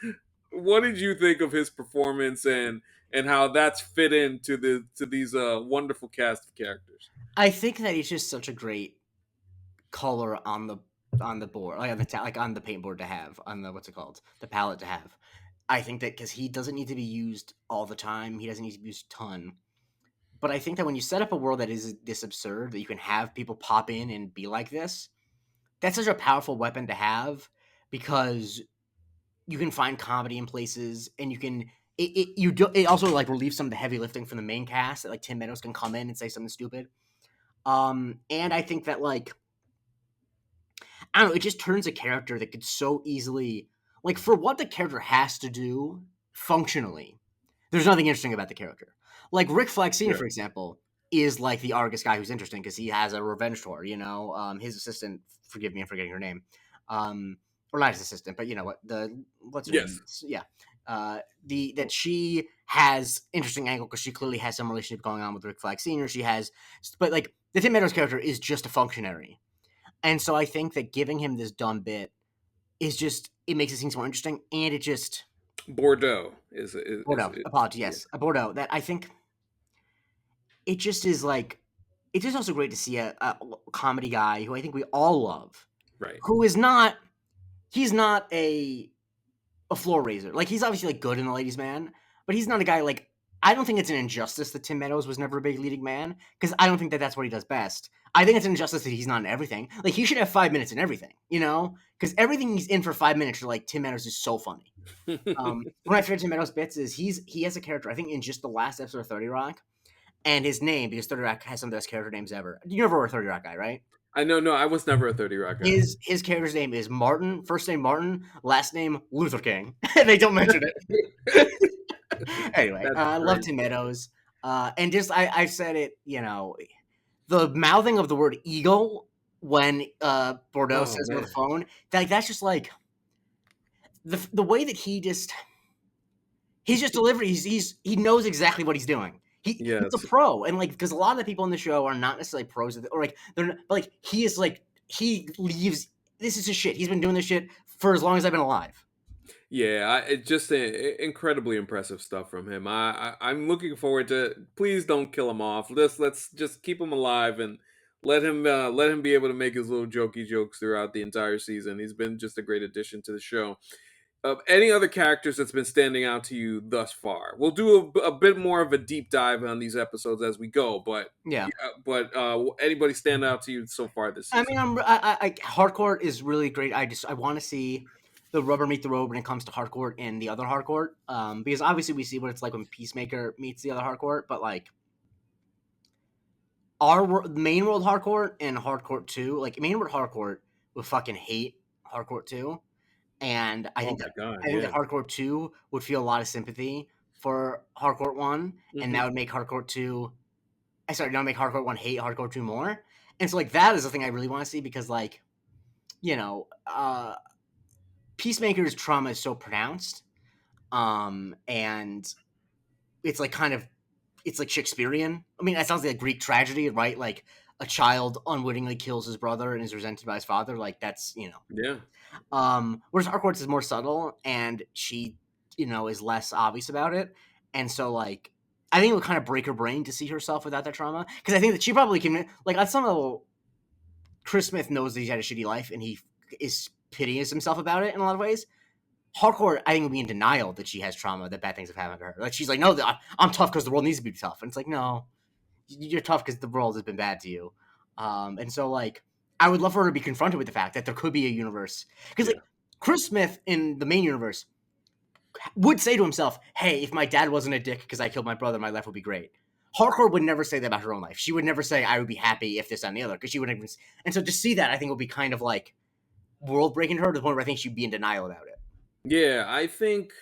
What did you think of his performance and how that's fit into these wonderful cast of characters? I think that he's just such a great color on the board, like like on the paint board to have on the what's it called, the palette to have. I think that because he doesn't need to be used all the time, he doesn't need to be used a ton. But I think that when you set up a world that is this absurd, that you can have people pop in and be like this, that's such a powerful weapon to have because you can find comedy in places, and you can it also like relieves some of the heavy lifting from the main cast. That like Tim Meadows can come in and say something stupid. And I think that like I don't know, it just turns a character that could so easily like for what the character has to do functionally. There's nothing interesting about the character. Like Rick Flag Sr., Yeah. for example, is like the Argus guy who's interesting because he has a revenge tour. His assistant, forgive me, I'm forgetting her name, or not his assistant, but you know what the what's her name? Yes. Yeah, the that she has interesting angle because she clearly has some relationship going on with Rick Flag Sr. She has, but like the Tim Meadows character is just a functionary, and so I think that giving him this dumb bit is just it makes it seem more interesting, and it just Bordeaux is Bordeaux. Apology, yeah. yes, a Bordeaux. That I think it just is like it's just also great to see a comedy guy who I think we all love, Right. who is not he's not a floor raiser. Like he's obviously like good in The Ladies Man, but he's not a guy like I don't think it's an injustice that Tim Meadows was never a big leading man because I don't think that that's what he does best. I think it's an injustice that he's not in everything. Like he should have 5 minutes in everything, because everything he's in for 5 minutes, you're like Tim Meadows is so funny. One of my favorite Tim Meadows bits is he has a character I think in just the last episode of 30 Rock, and his name because 30 Rock has some of the best character names ever. You never were a 30 Rock guy, right? I know. No, I was never a 30 Rock guy. His character's name is Martin. First name Martin. Last name Luther King. They don't mention it. Anyway, That's I love great. Tim Meadows. And just I've said it. The mouthing of the word eagle when Bordeaux Oh says it over the man. phone. That's just like the way that he's just delivered. He knows exactly what he's doing. He's a Yes. pro, and like because a lot of the people in the show are not necessarily pros, or like they're not, but like he is like he leaves. This is his shit. He's been doing this shit for as long as I've been alive. Yeah, it's just incredibly impressive stuff from him. I'm looking forward to. Please don't kill him off. Let's just keep him alive and let him be able to make his little jokey jokes throughout the entire season. He's been just a great addition to the show. Any other characters that's been standing out to you thus far? We'll do a bit more of a deep dive on these episodes as we go, but Yeah. yeah, but anybody stand out to you so far this I season? mean, Hardcourt is really great. I want to see the rubber meet the road when it comes to Hardcourt and the other Hardcourt, because obviously we see what it's like when Peacemaker meets the other Hardcourt, but like main world Hardcourt and Hardcourt two, like main world Hardcourt would fucking hate Hardcourt two, and Oh my god, I think that yeah. Hardcourt two would feel a lot of sympathy for Hardcourt one, and that Hmm. would make Hardcourt two. I started to make Hardcourt one hate Hardcourt two more, and so like that is the thing I really want to see because like you know, Peacemaker's trauma is so pronounced, and it's like kind of it's like Shakespearean. I mean, that sounds like a Greek tragedy, right? Like a child unwittingly kills his brother and is resented by his father. Like that's. Yeah, Whereas Harcourt's is more subtle, and she, is less obvious about it, and so like I think it would kind of break her brain to see herself without that trauma because I think that she probably can like on some level Chris Smith knows that he's had a shitty life and he is pitying himself about it in a lot of ways. Hardcore, I think, would be in denial that she has trauma, that bad things have happened to her. Like she's like, no, I'm tough because the world needs to be tough, and it's like, no, you're tough because the world has been bad to you. And so like, I would love for her to be confronted with the fact that there could be a universe because like yeah, Chris Smith in the main universe would say to himself, "Hey, if my dad wasn't a dick because I killed my brother, my life would be great." Hardcore would never say that about her own life. She would never say, "I would be happy if this and the other," because she wouldn't even. And so to see that, I think would be kind of like world breaking to her to the point where I think she'd be in denial about it. yeah. I think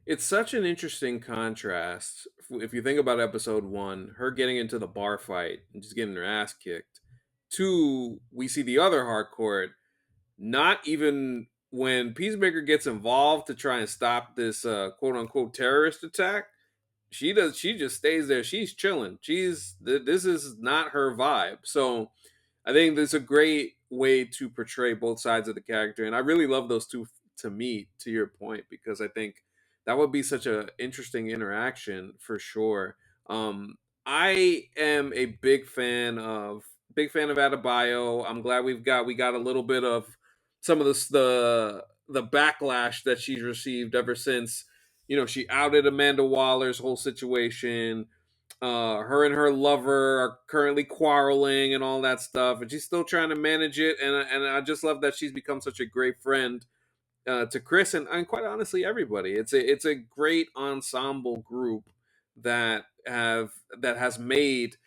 it's such an interesting contrast. If you think about episode one, her getting into the bar fight and just getting her ass kicked. Two, we see the other hardcore. Not even when Peacemaker gets involved to try and stop this quote unquote terrorist attack, she just stays there. She's chilling. This is not her vibe. So I think there's a great way to portray both sides of the character, and I really love those two to meet. To your point, because I think that would be such a interesting interaction for sure. Um, I am a big fan of big fan of Adebayo. I'm glad we got a little bit of some of the backlash that she's received ever since she outed Amanda Waller's whole situation. Her and her lover are currently quarreling and all that stuff, and she's still trying to manage it. And I just love that she's become such a great friend to Chris and quite honestly everybody. It's a great ensemble group that has made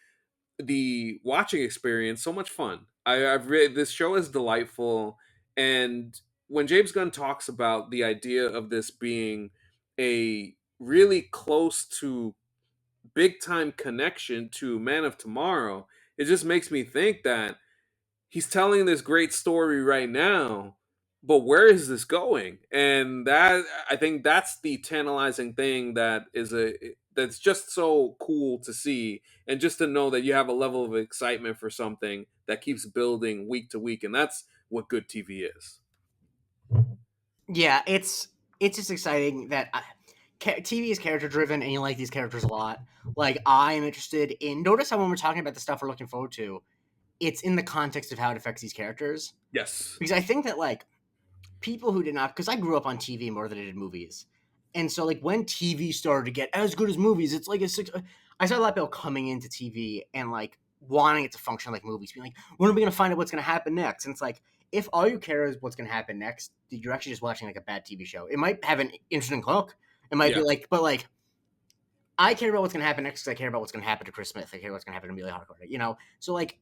the watching experience so much fun. I've read this show is delightful, and when James Gunn talks about the idea of this being a really close to big time connection to Man of Tomorrow, it just makes me think that he's telling this great story right now, but where is this going? And that I think that's the tantalizing thing that's just so cool to see, and just to know that you have a level of excitement for something that keeps building week to week, and that's what good TV is. Yeah, it's just exciting that TV is character driven, and you like these characters a lot. Like I am interested in. Notice how when we're talking about the stuff we're looking forward to, it's in the context of how it affects these characters. Yes. Because I think that like people who did not, because I grew up on TV more than I did movies, and so like when TV started to get as good as movies, it's like a six. I saw a lot of people coming into TV and like wanting it to function like movies, being like, when are we going to find out what's going to happen next? And it's like, if all you care is what's going to happen next, you're actually just watching like a bad TV show. It might have an interesting hook. It might be Yeah. like, but like, I care about what's going to happen next because I care about what's going to happen to Chris Smith. I care what's going to happen to Amelia Harcourt. You know, so like,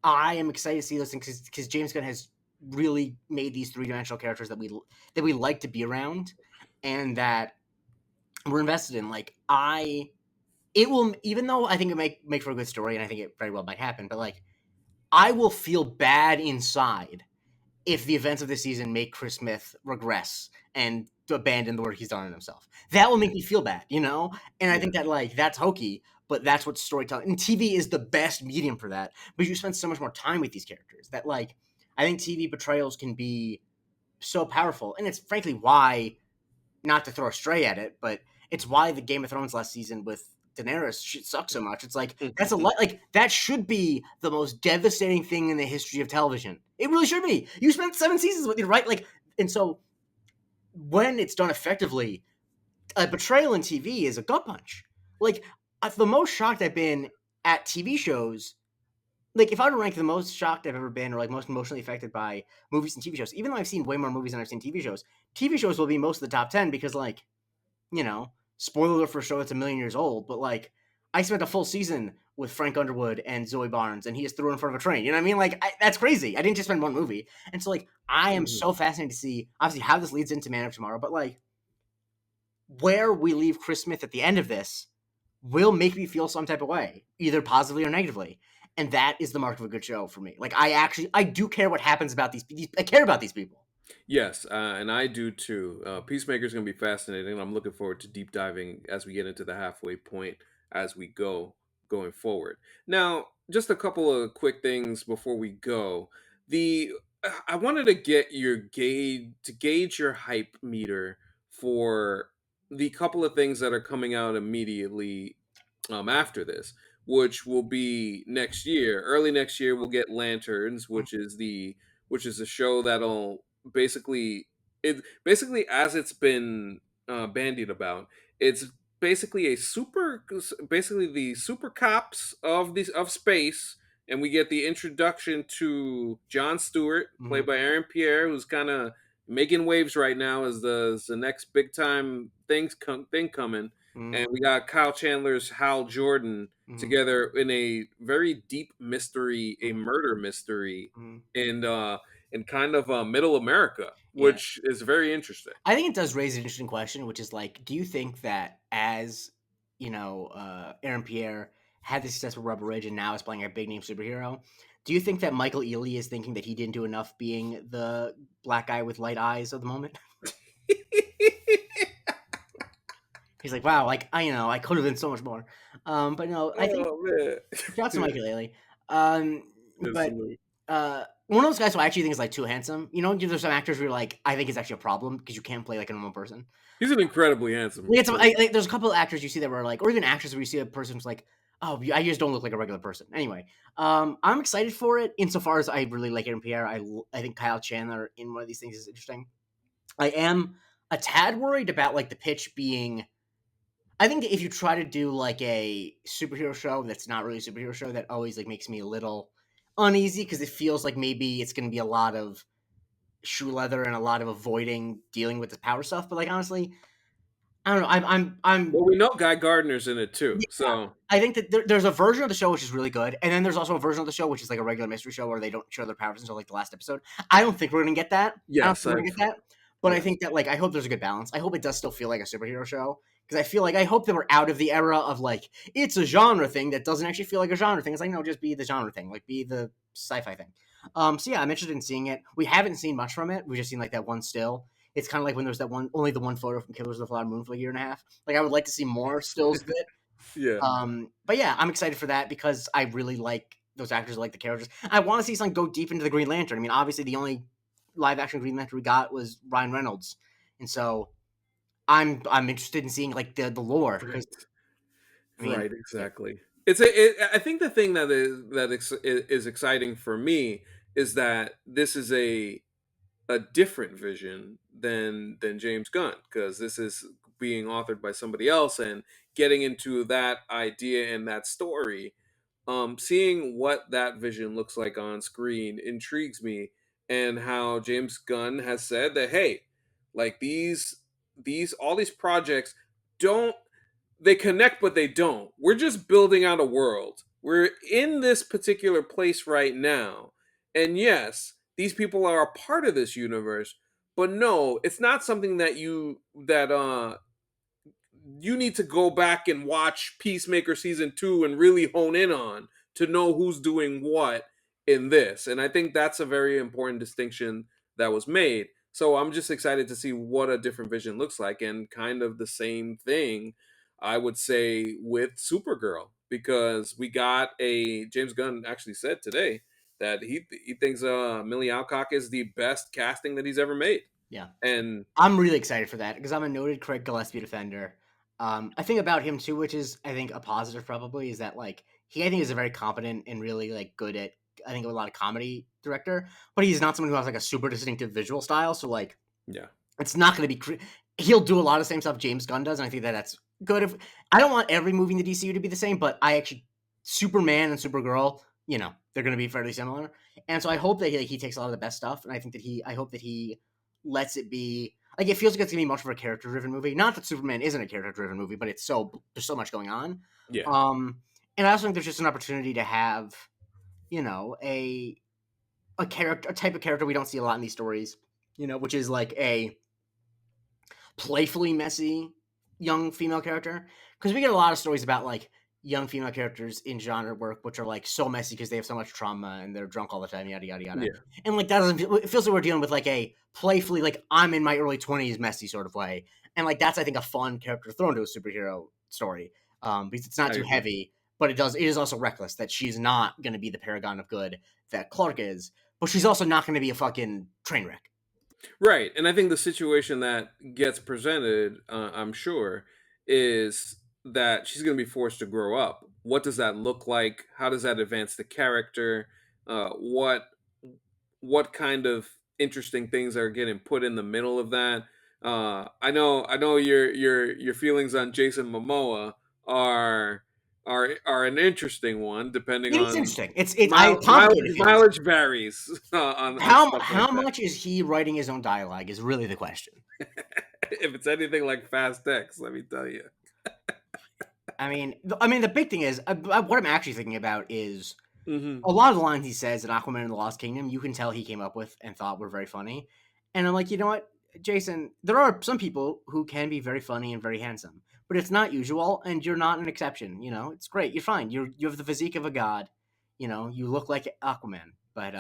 I am excited to see those things because James Gunn has really made these three-dimensional characters that we like to be around and that we're invested in. Like it will, even though I think it make for a good story and I think it very well might happen, but like I will feel bad inside if the events of this season make Chris Smith regress and abandon the work he's done on himself. That will make me feel bad, you know? And I Yeah. think that like that's hokey, but that's what storytelling and TV is the best medium for that. But you spend so much more time with these characters that like I think TV portrayals can be so powerful. And it's frankly why, not to throw a stray at it, but it's why the Game of Thrones last season with Daenerys sucks so much. It's like that's a lot. Like that should be the most devastating thing in the history of television. It really should be. You spent 7 seasons with it, right? Like, and so when it's done effectively, a betrayal in TV is a gut punch. Like the most shocked I've been at TV shows. Like if I were to rank the most shocked I've ever been, or like most emotionally affected by movies and TV shows, even though I've seen way more movies than I've seen TV shows will be most of the top 10 because like, you know, spoiler alert for a show that's a million years old, but like I spent a full season with Frank Underwood and Zoe Barnes, and he just threw her in front of a train. You know what I mean? Like that's crazy. I didn't just spend one movie, and so like I am Mhm. so fascinated to see obviously how this leads into Man of Tomorrow, but like where we leave Chris Smith at the end of this will make me feel some type of way, either positively or negatively. And that is the mark of a good show for me. Like I do care what happens about these I care about these people. Yes, and I do too. Peacemaker is going to be fascinating. I'm looking forward to deep diving as we get into the halfway point as we going forward. Now, just a couple of quick things before we go. The I wanted to get your gauge your hype meter for the couple of things that are coming out immediately after this, which will be next year. Early next year, we'll get Lanterns, which is a show that'll basically basically as it's been bandied about. It's basically basically the super cops of space, and we get the introduction to Jon Stewart, Mm-hmm. played by Aaron Pierre, who's kind of making waves right now as the next big time thing coming. Mm-hmm. And we got Kyle Chandler's Hal Jordan Mm-hmm. together in a very deep mystery, a Mm-hmm. murder mystery, Mm-hmm. and in kind of middle America, Yeah. which is very interesting. I think it does raise an interesting question, which is like, do you think that as you know, Aaron Pierre had the success with Rubber Ridge and now is playing a big name superhero, do you think that Michael Ealy is thinking that he didn't do enough being the black guy with light eyes of the moment? He's like, wow, like I could have been so much more. But no, I think Oh man. shout out to Yeah, Michael Ealy. Um, but salute. one of those guys who I actually think is like too handsome. You know, there's some actors where you're like, I think it's actually a problem because you can't play like a normal person. He's an incredibly handsome Like, person. there's a couple of actors you see that were like, or even actors where you see a person who's like, Oh, I just don't look like a regular person. Anyway, I'm excited for it insofar as I really like Aaron Pierre. I think Kyle Chandler in one of these things is interesting. I am a tad worried about like the pitch being. I think if you try to do like a superhero show that's not really a superhero show, that always like makes me a little uneasy because it feels like maybe it's going to be a lot of shoe leather and a lot of avoiding dealing with the power stuff. But like honestly, I don't know. I'm Well, we know Guy Gardner's in it too, yeah, so I think that there's a version of the show which is really good, and then there's also a version of the show which is like a regular mystery show where they don't show their powers until like the last episode. I don't think we're gonna get that. I don't yes, think we're gonna I've get that. But I yes, think that like I hope there's a good balance. I hope it does still feel like a superhero show because I feel like I hope that we're out of the era of like it's a genre thing that doesn't actually feel like a genre thing. It's like no, just be the genre thing, like be the sci-fi thing. So yeah, I'm interested in seeing it. We haven't seen much from it. We've just seen like that one still. It's kind of like when there's that one, only the one photo from Killers of the Flower Moon for like a year and a half. Like I would like to see more stills of it. yeah. But yeah, I'm excited for that because I really like those actors, I like the characters. I want to see something go deep into the Green Lantern. I mean, obviously the only live action Green Lantern we got was Ryan Reynolds, and so I'm interested in seeing like the lore Right, because I mean, right, yeah, exactly. I think the thing that is exciting for me is that this is a different vision than James Gunn because this is being authored by somebody else and getting into that idea and that story. Seeing what that vision looks like on screen intrigues me, and how James Gunn has said that hey, like these all these projects don't they connect but they don't. We're just building out a world. We're in this particular place right now. And yes, these people are a part of this universe, but no, it's not something that you need to go back and watch Peacemaker season 2 and really hone in on to know who's doing what in this. And I think that's a very important distinction that was made. So I'm just excited to see what a different vision looks like, and kind of the same thing I would say with Supergirl, because we got a James Gunn actually said today that he thinks Millie Alcock is the best casting that he's ever made. yeah. And I'm really excited for that because I'm a noted Craig Gillespie defender. I think about him too, which is I think a positive probably is that like he I think is a very competent and really like good at I think a lot of comedy director, but he's not someone who has like a super distinctive visual style. So like yeah, it's not going to be. He'll do a lot of the same stuff James Gunn does, and I think that that's good. If I don't want every movie in the DCU to be the same, but I actually Superman and Supergirl, you know, they're going to be fairly similar, and so I hope that he takes a lot of the best stuff, and I think that I hope that he lets it be like it feels like it's going to be much of a character driven movie. Not that Superman isn't a character driven movie, but it's so there's so much going on. yeah. Um, and I also think there's just an opportunity to have you know a type of character we don't see a lot in these stories, you know, which is like a playfully messy young female character because we get a lot of stories about like young female characters in genre work which are like so messy because they have so much trauma and they're drunk all the time, yada yada yada. Yeah. And like that doesn't it feels like we're dealing with like a playfully like I'm in my early 20s messy sort of way, and like that's I think a fun character thrown to a superhero story, because it's not I too agree. heavy, but it is also reckless that she's not going to be the paragon of good that Clark is, but she's also not going to be a fucking train wreck. Right. And I think the situation that gets presented, I'm sure, is that she's going to be forced to grow up. What does that look like? How does that advance the character? What kind of interesting things are getting put in the middle of that? I know your feelings on Jason Momoa are are an interesting one, depending It is on interesting. It's I have complicated feelings. mileage varies on How stuff like how that. much is he writing his own dialogue is really the question. If it's anything like Fast X, let me tell you. I mean, the big thing is what I'm actually thinking about is Hmm. a lot of the lines he says in Aquaman and the Lost Kingdom. You can tell he came up with and thought were very funny, and I'm like, you know what, Jason? There are some people who can be very funny and very handsome, but it's not usual, and you're not an exception. You know, it's great. You're fine. You have the physique of a god. You know, you look like Aquaman, but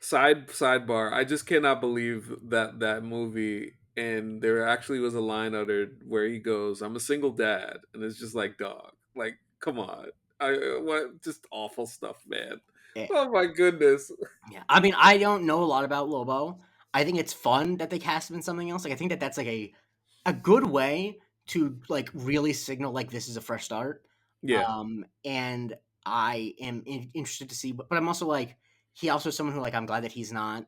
Sidebar. I just cannot believe that movie. And there actually was a line uttered where he goes, "I'm a single dad," and it's just like, dog, like, come on, what just awful stuff, man. eh, Oh my goodness. yeah, I mean, I don't know a lot about Lobo. I think it's fun that they cast him in something else. Like, I think that that's like a good way to like really signal like this is a fresh start. Yeah. And I am interested to see, but I'm also like, he also is someone who like I'm glad that he's not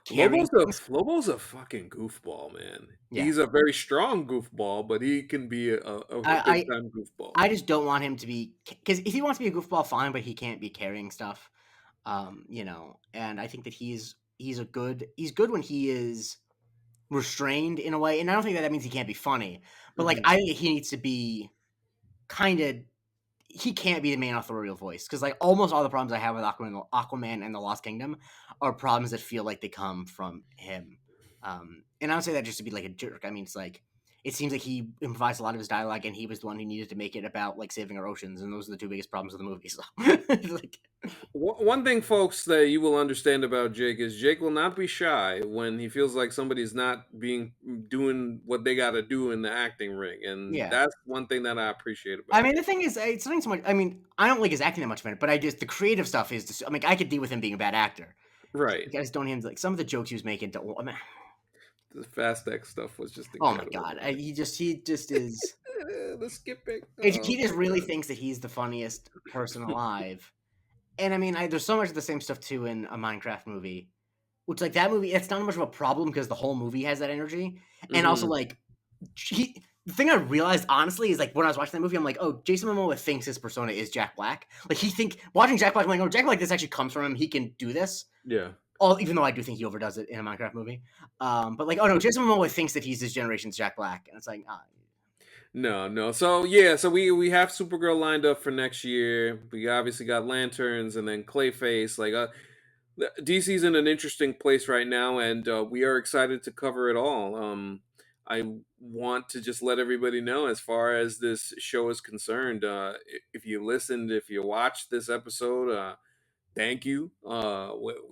carrying things. Lobo's a fucking goofball, man. Yeah, He's a very strong goofball, but he can be a big I time goofball. I just don't want him to be, because if he wants to be a goofball, fine, but he can't be carrying stuff. And I think that he's good when he is restrained in a way, and I don't think that that means he can't be funny, but like Hmm. I think he needs to be kind of, he can't be the main authorial voice because like almost all the problems I have with Aquaman and the Lost Kingdom are problems that feel like they come from him. And I don't say that just to be like a jerk. I mean, it's like it seems like he improvised a lot of his dialogue, and he was the one who needed to make it about like saving our oceans, and those are the two biggest problems of the movie. So, like, One thing, folks, that you will understand about Jake is Jake will not be shy when he feels like somebody's not doing what they got to do in the acting ring, and yeah. that's one thing that I appreciate I about mean, him. the thing is, it's not so much. I mean, I don't like his acting that much, man. But I just the creative stuff is. Just, I mean, I could deal with him being a bad actor. Right. You guys don't him like some of the jokes he was making. Don't. I mean, The Fast X stuff was just oh my incredible, god, man. he just is. The skipping. He Oh just my really god. thinks that he's the funniest person alive. And I mean, there's so much of the same stuff too in a Minecraft movie, which like that movie, it's not much of a problem because the whole movie has that energy, and also Hmm. like the thing I realized honestly is like when I was watching that movie, I'm like, oh, Jason Momoa thinks his persona is Jack Black. Like he think watching Jack Black, I'm like, oh, Jack Black, this actually comes from him. He can do this. Yeah. All even though I do think he overdoes it in a Minecraft movie. But like, oh no, Jason Momoa thinks that he's this generation's Jack Black, and it's like, No, no. So yeah, so we have Supergirl lined up for next year. We obviously got Lanterns and then Clayface. Like DC's in an interesting place right now, and we are excited to cover it all. I want to just let everybody know, as far as this show is concerned, if you listened, if you watched this episode, thank you.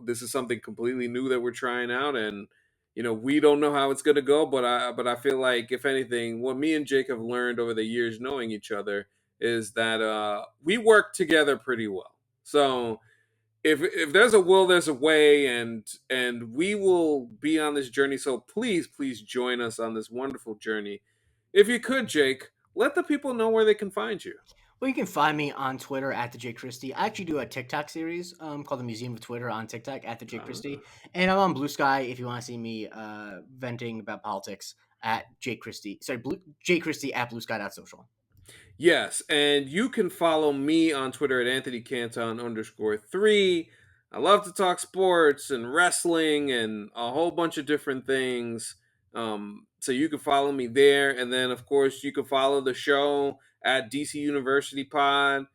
This is something completely new that we're trying out, and we don't know how it's gonna go, but I feel like, if anything, what me and Jake have learned over the years knowing each other is that we work together pretty well. So if there's a will, there's a way, and we will be on this journey. So please join us on this wonderful journey. If you could, Jake, let the people know where they can find you. well, you can find me on Twitter at the J Christie. I actually do a TikTok series called the Museum of Twitter on TikTok at the J Uh, Christie, and I'm on Blue Sky if you want to see me venting about politics at J Christie. Sorry, J Christie at bluesky.social. Yes, and you can follow me on Twitter at Anthony Canton _3. I love to talk sports and wrestling and a whole bunch of different things. So you can follow me there, and then of course you can follow the show at DCUniversity Pod.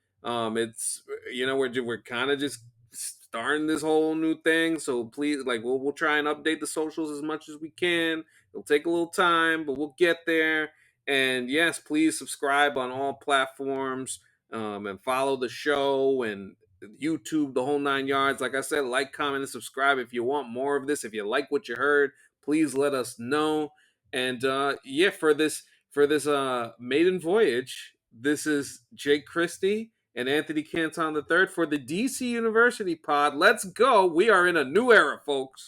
It's we're kind of just starting this whole new thing, so please, like, we'll try and update the socials as much as we can. It'll take a little time, but we'll get there. And yes, please subscribe on all platforms, and follow the show and YouTube, the whole 9 yards. Like I said, like, comment, and subscribe if you want more of this. If you like what you heard, please let us know. And yeah, for this maiden voyage, this is Jake Christie and Anthony Canton III for the DC University Pod. Let's go. We are in a new era, folks.